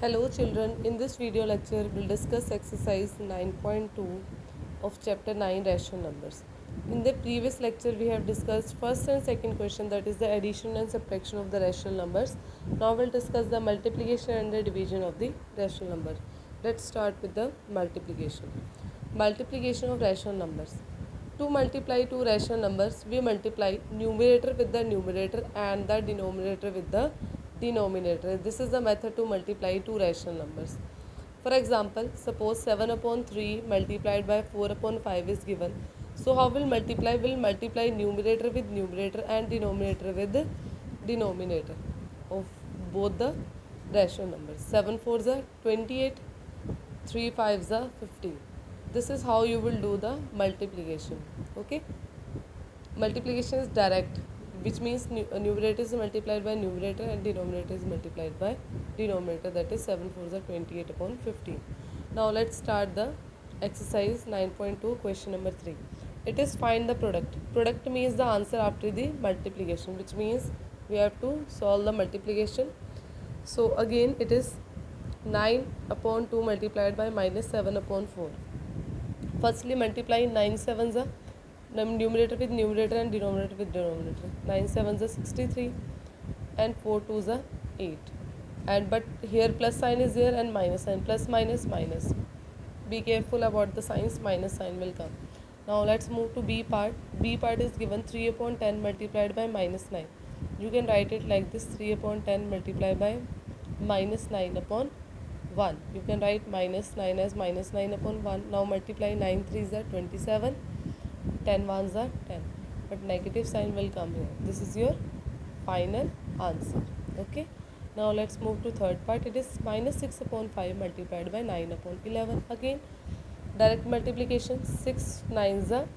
Hello children, in this video lecture we'll discuss exercise 9.2 of chapter 9 rational numbers. In the previous lecture we have discussed first and second question, that is the addition and subtraction of the rational numbers. Now we'll discuss the multiplication and the division of the rational number. Let's start with the multiplication. Multiplication of rational numbers. To multiply two rational numbers, we multiply numerator with the numerator and the denominator with the denominator. This is the method to multiply two rational numbers. For example, suppose 7 upon 3 multiplied by 4 upon 5 is given. So how will multiply? Will multiply numerator with numerator and denominator with denominator of both the rational numbers. 7 4s are 28, 3 5s are 15. This is how you will do the multiplication. Okay, multiplication is direct, which means numerator is multiplied by numerator and denominator is multiplied by denominator, that is 7 4s are 28 upon 15. Now let's start the exercise 9.2 question number 3. It is find the product. Product means the answer after the multiplication, which means we have to solve the multiplication. So again it is 9 upon 2 multiplied by minus 7 upon 4. Firstly multiply 9 sevens are numerator with numerator and denominator with denominator. 9 sevens are 63 and 4 twos are 8. And but here plus sign is there and minus sign, plus minus minus. Be careful about the signs, minus sign will come. Now let's move to B part. B part is given 3 upon 10 multiplied by minus 9. You can write it like this: 3 upon 10 multiplied by minus 9 upon 1. You can write minus 9 as minus 9 upon 1. Now multiply 9 3s are 27, 10 1s are 10. But negative sign will come here. This is your final answer. Okay. Now let's move to third part. It is minus 6 upon 5 multiplied by 9 upon 11. Again direct multiplication. 6 9s are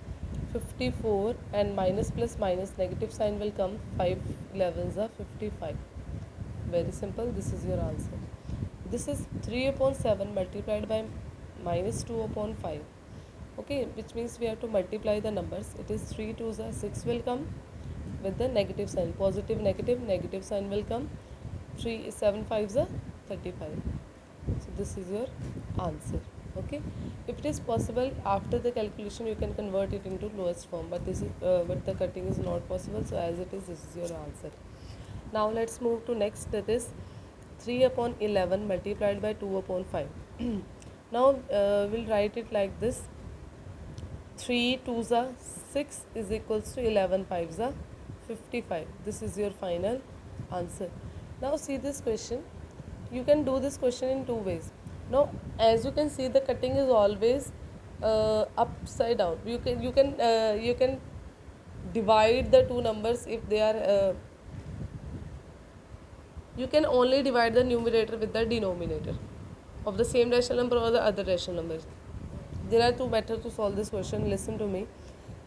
54 and minus plus minus negative sign will come. 5 11s are 55. Very simple. This is your answer. This is 3 upon 7 multiplied by minus 2 upon 5. Okay, which means we have to multiply the numbers. It is 3 2s are 6 will come with the negative sign. Positive negative, negative sign will come. 3 7 5s are 35. So this is your answer. Okay, if it is possible after the calculation you can convert it into lowest form, but this is but the cutting is not possible. So as it is, this is your answer. Now let's move to next, that is 3 upon 11 multiplied by 2 upon 5. Now we'll write it like this: 3 2s are 6 is equals to 11 5s are 55. This is your final answer. Now see this question. You can do this question in two ways. Now as you can see, the cutting is always upside down. You can divide the two numbers if they are you can only divide the numerator with the denominator of the same rational number or the other rational numbers. There are two methods to solve this question. Listen to me.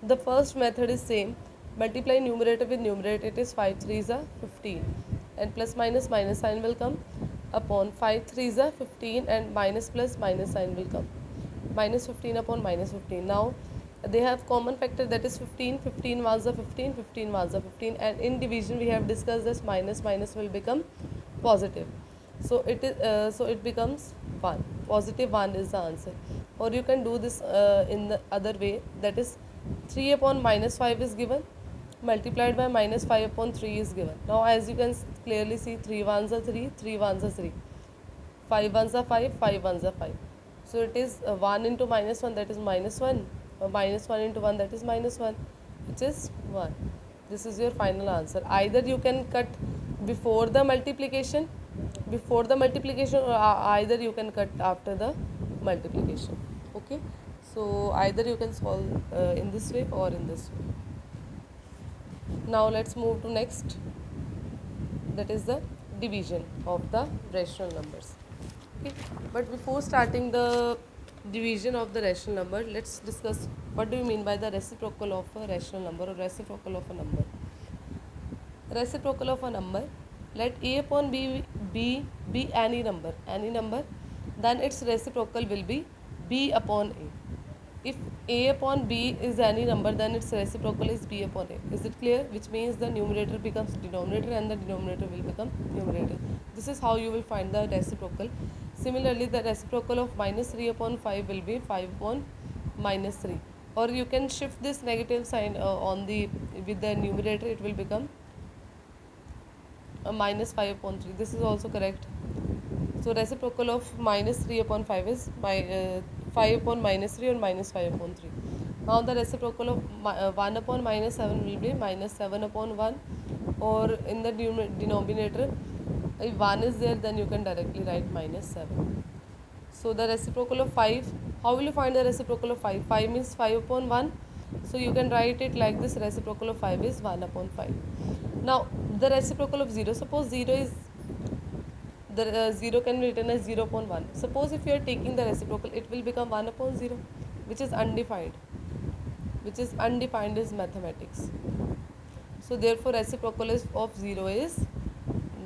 The first method is same. Multiply numerator with numerator. It is 5 3s are 15 and plus minus minus sign will come upon 5 3s are 15 and minus plus minus sign will come. Minus 15 upon minus 15. Now they have common factor, that is 15. 15 ones are 15, 15 ones are 15, and in division we have discussed this minus minus will become positive. So it is so it becomes 1. Positive 1 is the answer. Or you can do this in the other way, that is 3 upon minus 5 is given multiplied by minus 5 upon 3 is given. Now as you can clearly see, 3 ones are 3, 3 ones are 3, 5 ones are 5, 5 ones are 5. So it is 1 into minus 1, that is minus 1, minus 1 into 1, that is minus 1, which is 1. This is your final answer. Either you can cut before the multiplication, or either you can cut after the multiplication. Okay, so either you can solve in this way or in this way. Now let's move to next, that is the division of the rational numbers. Okay, but before starting the division of the rational number, let's discuss what do you mean by the reciprocal of a rational number or reciprocal of a number. Reciprocal of a number: let a upon b be any number, then its reciprocal will be b upon a. if a upon b is any number, then its reciprocal is b upon a. Is it clear? Which means the numerator becomes denominator and the denominator will become numerator. This is how you will find the reciprocal. Similarly, the reciprocal of minus 3 upon 5 will be 5 upon minus 3, or you can shift this negative sign on the with the numerator, it will become minus 5 upon 3. This is also correct. So reciprocal of minus 3 upon 5 is 5 upon minus 3 or minus 5 upon 3. Now the reciprocal of 1 upon minus 7 will be minus 7 upon 1, or in the denominator, if 1 is there, then you can directly write minus 7. So the reciprocal of 5, how will you find the reciprocal of 5? 5 means 5 upon 1. So you can write it like this, reciprocal of 5 is 1 upon 5. Now the reciprocal of 0, suppose 0 is, the 0 can be written as 0 upon 1. Suppose if you are taking the reciprocal, it will become 1 upon 0, which is undefined. Which is undefined is mathematics. So therefore reciprocal of 0 is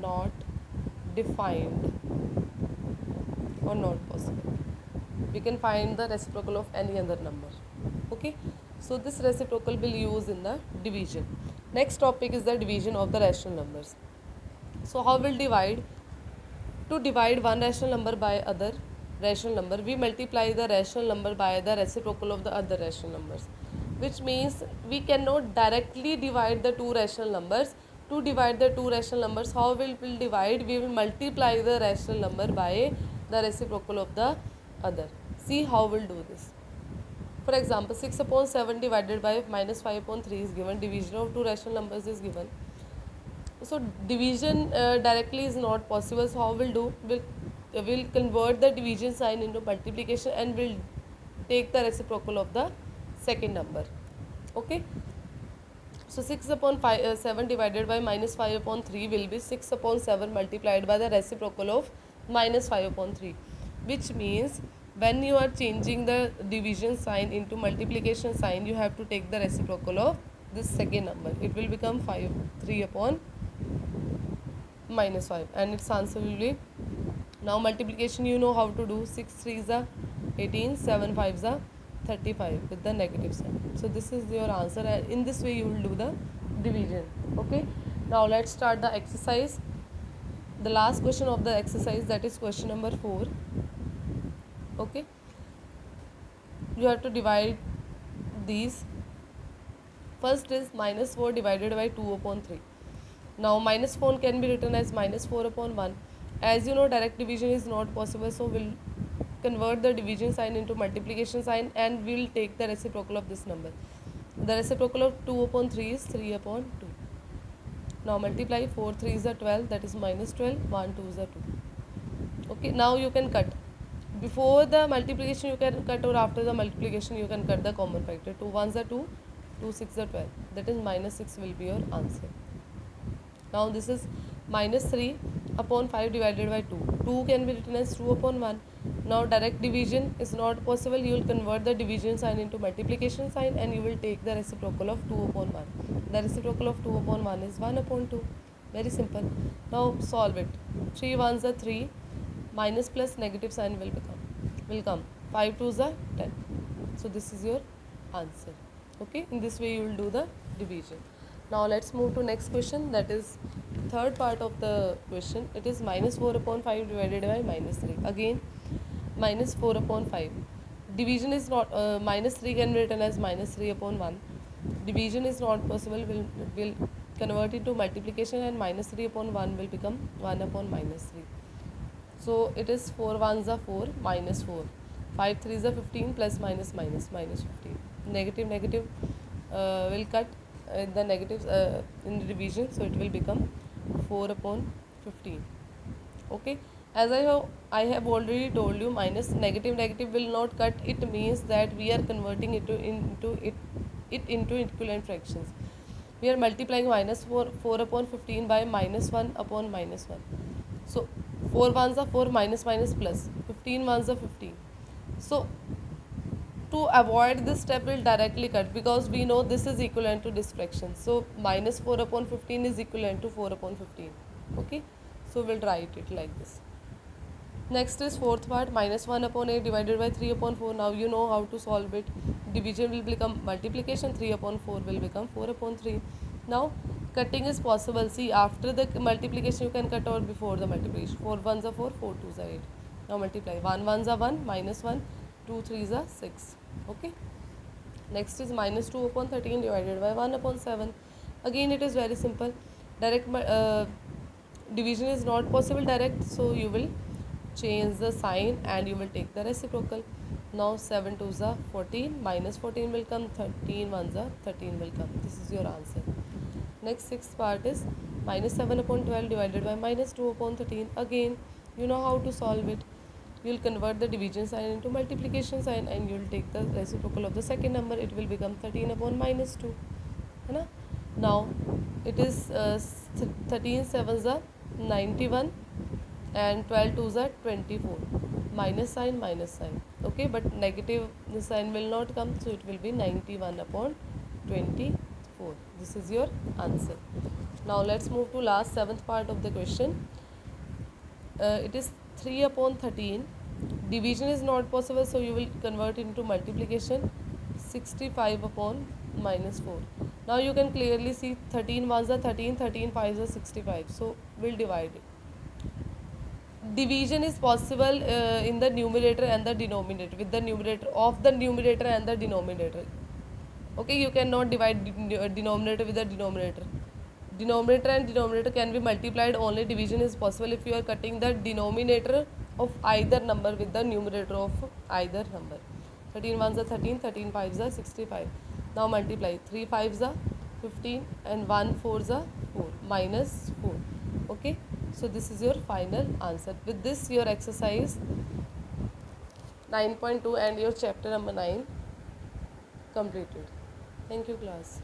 not defined or not possible. We can find the reciprocal of any other number. Okay, so this reciprocal will use in the division. Next topic is the division of the rational numbers. So how will divide? To divide one rational number by other rational number, we multiply the rational number by the reciprocal of the other rational numbers, which means we cannot directly divide the two rational numbers. To divide the two rational numbers, how will we divide? We will multiply the rational number by the reciprocal of the other. See how we'll do this. For example, 6 upon 7 divided by minus 5 upon 3 is given. Division of two rational numbers is given. So division directly is not possible. So how we'll do? We'll convert the division sign into multiplication and we'll take the reciprocal of the second number. Okay. So 6 upon 7 divided by minus 5 upon 3 will be 6 upon 7 multiplied by the reciprocal of minus 5 upon 3. Which means when you are changing the division sign into multiplication sign, you have to take the reciprocal of this second number. It will become 3 upon minus 5 and its answer will be, now multiplication you know how to do, 6 3s are 18, 7 5s are 35 with the negative sign. So this is your answer, and in this way you will do the division. Okay, now let's start the exercise. The last question of the exercise, that is question number 4. Okay, you have to divide these. First is minus 4 divided by 2 upon 3. Now minus 4 can be written as minus 4 upon 1. As you know, direct division is not possible, so we'll convert the division sign into multiplication sign and we'll take the reciprocal of this number. The reciprocal of 2 upon 3 is 3 upon 2. Now multiply, 4 3s are 12, that is minus 12, 1 2s are 2. Okay, now you can cut. Before the multiplication you can cut, or after the multiplication you can cut the common factor. 2 1s are 2, 2 6s are 12, that is minus 6 will be your answer. Now this is minus 3 upon 5 divided by 2. 2 can be written as 2 upon 1. Now direct division is not possible. You will convert the division sign into multiplication sign and you will take the reciprocal of 2 upon 1. The reciprocal of 2 upon 1 is 1 upon 2. Very simple. Now solve it. 3 1s are 3. Minus plus negative sign will come. 5 2s are 10. So this is your answer. Okay. In this way you will do the division. Now let's move to next question, that is third part of the question. It is minus 4 upon 5 divided by minus 3. Again minus 4 upon 5. Division is not, minus 3 can be written as minus 3 upon 1. Division is not possible, will convert it to multiplication and minus 3 upon 1 will become 1 upon minus 3. So it is 4 1s are 4, minus 4. 5 3s are 15, plus minus minus, minus 15. Negative negative will cut the negatives in the division, so it will become 4 upon 15. Okay, as I have already told you, minus negative negative will not cut. It means that we are converting it into equivalent fractions. We are multiplying minus 4 upon 15 by minus 1 upon minus 1. So 4 1s are 4, minus minus plus, 15 1s are 15. So to avoid this step, will directly cut, because we know this is equivalent to this fraction. So minus 4 upon 15 is equivalent to 4 upon 15. Okay, so we'll write it like this. Next is fourth part, minus 1 upon 8 divided by 3 upon 4. Now you know how to solve it. Division will become multiplication, 3 upon 4 will become 4 upon 3. Now cutting is possible. See, after the multiplication you can cut or before the multiplication. 4 ones are 4, 4 twos are 8. Now multiply. 1 ones are 1, minus 1, 2 threes are 6. Okay. Next is minus 2 upon 13 divided by 1 upon 7. Again it is very simple. Direct division is not possible direct, so you will change the sign and you will take the reciprocal. Now 7 twos are 14, minus 14 will come, 13 ones are 13 will come. This is your answer. Next sixth part is minus 7 upon 12 divided by minus 2 upon 13. Again you know how to solve it. You will convert the division sign into multiplication sign and you will take the reciprocal of the second number. It will become 13 upon minus 2. है ना? Now it is 13 sevens are 91 and 12 twos are 24. Minus sign, okay, but negative sign will not come, so it will be 91 upon 24. This is your answer. Now let's move to last seventh part of the question. It is 3 upon 13. Division is not possible, so you will convert it into multiplication. 65 upon minus 4. Now you can clearly see 13 ones are 13, 13 fives are 65. So we'll divide it. Division is possible in the numerator and the denominator, with the numerator of the numerator and the denominator. Okay, you cannot divide denominator with the denominator. Denominator and denominator can be multiplied, only division is possible if you are cutting the denominator of either number with the numerator of either number. 13 ones are 13, 13 fives are 65. Now multiply. 3 fives are 15 and 1 fours are 4, minus 4. Okay, so this is your final answer. With this your exercise 9.2 and your chapter number 9 completed. Thank you class.